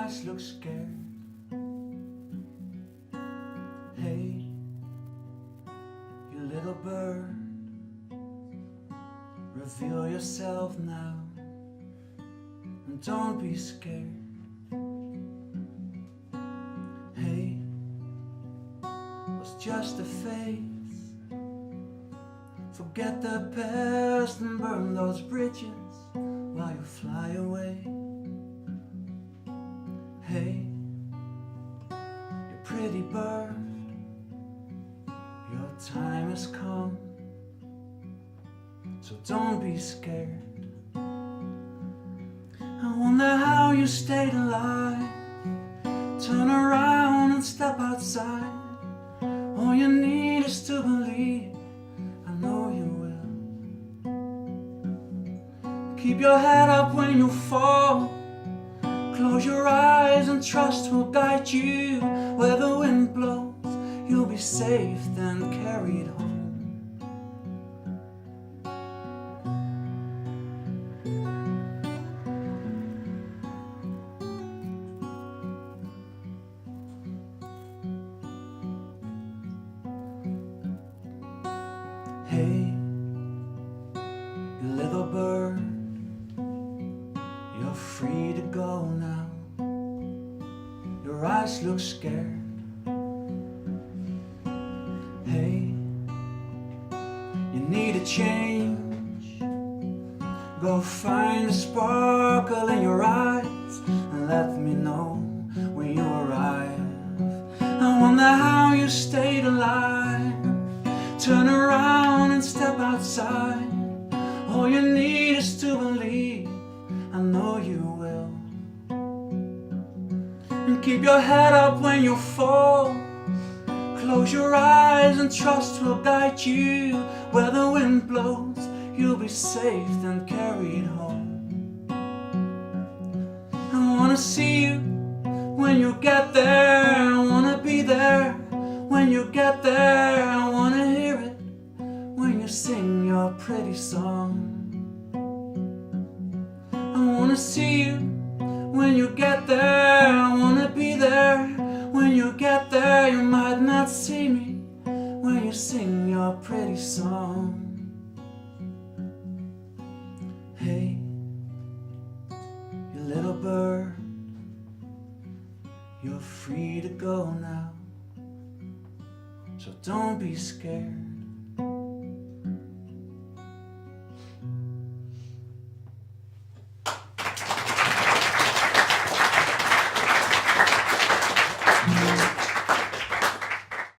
eyes look scared. Hey, you little bird, reveal yourself now, and don't be scared. Hey, was just a phase. Forget the past and burn those bridges while you fly away. Hey, you pretty bird, your time has come, so don't be scared. I wonder how you stayed alive. Turn around and step outside. All you need is to believe. I know you will. Keep your head up when you fall. Close your eyes and trust will guide you. Where the wind blows, you'll be safe then carried home. Hey, you little bird, you're free to go now. Your eyes look scared. Hey, you need a change. Go find a sparkle in your eyes and let me know when you arrive. I wonder how you stayed alive. Turn around and step outside. All you need is to believe. I know you will. And keep your head up when you fall. Close your eyes and trust will guide you. Where the wind blows, you'll be safe and carried home. I wanna see you when you get there. I wanna be there when you get there. I wanna hear it when you sing your pretty song. I wanna see you when you get there. I wanna be there when you get there. You might not see me when you sing your pretty song. Hey, you little bird, you're free to go now, so don't be scared.